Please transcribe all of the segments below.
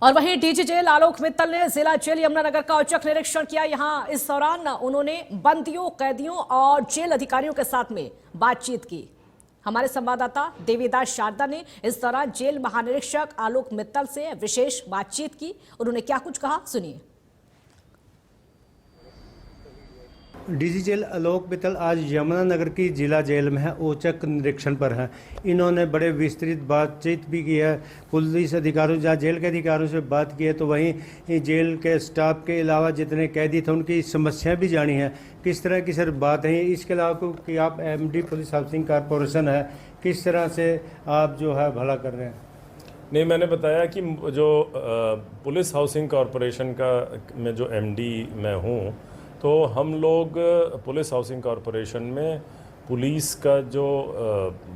और वहीं DG jail Alok Mittal ने जिला जेल यमुनानगर का औचक निरीक्षण किया। यहां इस दौरान उन्होंने बंदियों, कैदियों और जेल अधिकारियों के साथ में बातचीत की। हमारे संवाददाता देवीदास शारदा ने इस दौरान जेल महानिरीक्षक आलोक मित्तल से विशेष बातचीत की। उन्होंने क्या कुछ कहा, सुनिए। डीजी जेल आलोक मित्तल आज यमुनानगर की जिला जेल में है, औचक निरीक्षण पर हैं। इन्होंने बड़े विस्तृत बातचीत भी की है पुलिस अधिकारियों, जहाँ जेल के अधिकारियों से बात की है, तो वहीं जेल के स्टाफ के अलावा जितने कैदी थे उनकी समस्याएं भी जानी है, किस तरह की सर बात है। इसके अलावा कि आप एमडी पुलिस हाउसिंग कॉरपोरेशन है, किस तरह से आप जो है भला कर रहे हैं। नहीं, मैंने बताया कि जो पुलिस हाउसिंग कॉरपोरेशन का में जो एमडी मैं हूँ, तो हम लोग पुलिस हाउसिंग कॉरपोरेशन में पुलिस का जो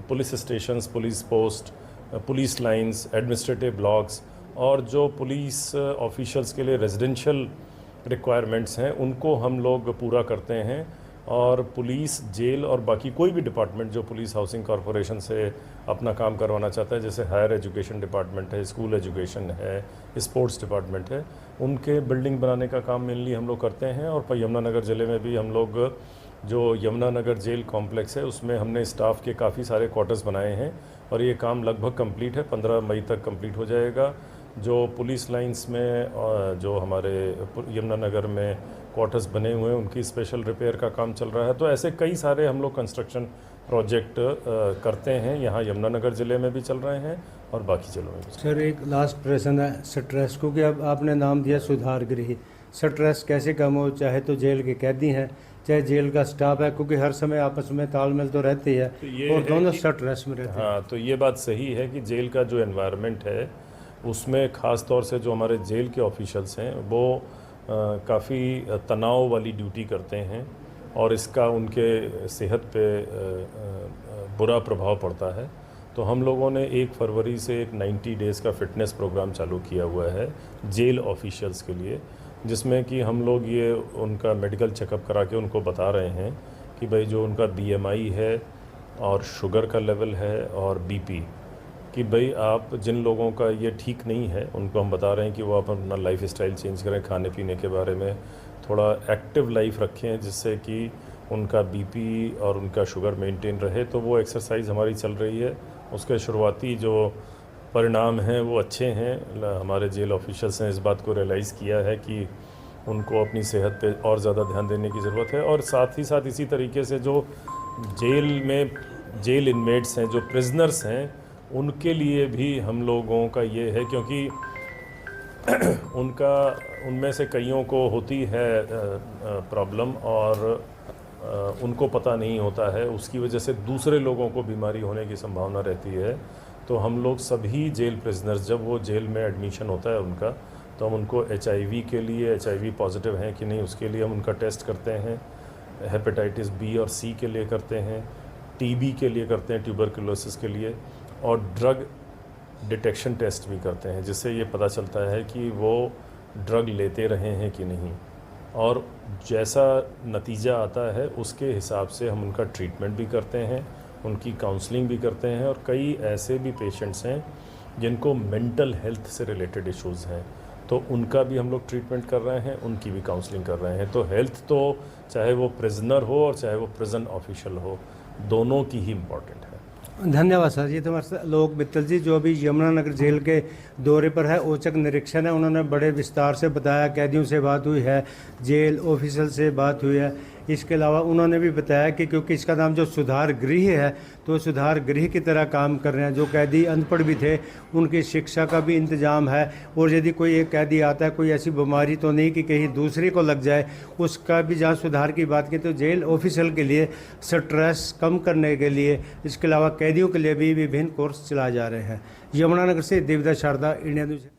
police stations, police post, police lines, administrative blocks और जो पुलिस ऑफिशियल्स के लिए रेजिडेंशियल रिक्वायरमेंट्स हैं उनको हम लोग पूरा करते हैं। और पुलिस, जेल और बाकी कोई भी डिपार्टमेंट जो पुलिस हाउसिंग कॉरपोरेशन से अपना काम करवाना चाहता है, जैसे हायर एजुकेशन डिपार्टमेंट है, स्कूल एजुकेशन है, स्पोर्ट्स डिपार्टमेंट है, उनके बिल्डिंग बनाने का काम मेनली हम लोग करते हैं। और यमुनानगर ज़िले में भी हम लोग जो यमुनानगर जेल कॉम्प्लेक्स है उसमें हमने स्टाफ के काफ़ी सारे क्वार्टर्स बनाए हैं और ये काम लगभग कंप्लीट है, 15 मई तक कंप्लीट हो जाएगा। जो पुलिस लाइंस में जो हमारे यमुनानगर में क्वार्टर्स बने हुए हैं उनकी स्पेशल रिपेयर का काम चल रहा है। तो ऐसे कई सारे हम लोग कंस्ट्रक्शन प्रोजेक्ट करते हैं, यहाँ यमुनानगर ज़िले में भी चल रहे हैं और बाकी जिलों में भी। सर एक लास्ट प्रश्न है स्ट्रेस को, कि अब आपने नाम दिया सुधार गृह, स्ट्रेस कैसे कम हो, चाहे तो जेल के कैदी हैं चाहे जेल का स्टाफ है, क्योंकि हर समय आपस में तालमेल तो रहती है तो और दोनों स्ट्रेस में रहते हैं। हाँ, तो ये बात सही है कि जेल का जो एनवायरनमेंट है उसमें ख़ास तौर से जो हमारे जेल के ऑफिशियल्स हैं वो काफ़ी तनाव वाली ड्यूटी करते हैं और इसका उनके सेहत पे बुरा प्रभाव पड़ता है। तो हम लोगों ने 1 फरवरी से एक 90 डेज़ का फिटनेस प्रोग्राम चालू किया हुआ है जेल ऑफिशियल्स के लिए, जिसमें कि हम लोग ये उनका मेडिकल चेकअप करा के उनको बता रहे हैं कि भाई जो उनका BMI है और शुगर का लेवल है और BP, कि भाई आप जिन लोगों का ये ठीक नहीं है उनको हम बता रहे हैं कि वो आप अपना लाइफ स्टाइल चेंज करें, खाने पीने के बारे में थोड़ा एक्टिव लाइफ रखें जिससे कि उनका BP और उनका शुगर मेंटेन रहे। तो वो एक्सरसाइज हमारी चल रही है, उसके शुरुआती जो परिणाम हैं वो अच्छे हैं। हमारे जेल ऑफिसर्स ने इस बात को रियलाइज़ किया है कि उनको अपनी सेहत पे और ज़्यादा ध्यान देने की ज़रूरत है। और साथ ही साथ इसी तरीके से जो जेल इनमेट्स हैं, जो प्रिजनर्स हैं, उनके लिए भी हम लोगों का ये है, क्योंकि उनमें से कईयों को होती है प्रॉब्लम और उनको पता नहीं होता है, उसकी वजह से दूसरे लोगों को बीमारी होने की संभावना रहती है। तो हम लोग सभी जेल प्रिजनर्स, जब वो जेल में एडमिशन होता है उनका, तो हम उनको HIV के लिए, HIV पॉजिटिव हैं कि नहीं उसके लिए हम उनका टेस्ट करते हैं, हेपेटाइटिस B और C के लिए करते हैं, TB के लिए करते हैं, ट्यूबरकुलोसिस के लिए, और ड्रग डिटेक्शन टेस्ट भी करते हैं, जिससे ये पता चलता है कि वो ड्रग लेते रहे हैं कि नहीं। और जैसा नतीजा आता है उसके हिसाब से हम उनका ट्रीटमेंट भी करते हैं, उनकी काउंसलिंग भी करते हैं। और कई ऐसे भी पेशेंट्स हैं जिनको मेंटल हेल्थ से रिलेटेड इश्यूज़ हैं, तो उनका भी हम लोग ट्रीटमेंट कर रहे हैं, उनकी भी काउंसलिंग कर रहे हैं। तो हेल्थ तो चाहे वो प्रिजनर हो और चाहे वो प्रिजन ऑफिशियल हो, दोनों की ही इम्पॉर्टेंट है। धन्यवाद सर। ये तुम्हारे आलोक मित्तल जी जो अभी यमुनानगर जेल के दौरे पर है, औचक निरीक्षण है, उन्होंने बड़े विस्तार से बताया, कैदियों से बात हुई है, जेल ऑफिसर से बात हुई है। इसके अलावा उन्होंने भी बताया कि क्योंकि इसका नाम जो सुधार गृह है तो सुधार गृह की तरह काम कर रहे हैं। जो कैदी अनपढ़ भी थे उनकी शिक्षा का भी इंतजाम है, और यदि कोई एक कैदी आता है, कोई ऐसी बीमारी तो नहीं कि कहीं दूसरे को लग जाए, उसका भी जहाँ सुधार की बात की, तो जेल ऑफिसर के लिए स्ट्रेस कम करने के लिए, इसके अलावा कैदियों के लिए भी विभिन्न कोर्स चलाए जा रहे हैं। यमुनानगर से देवीदास शारदा, इंडिया न्यूज़।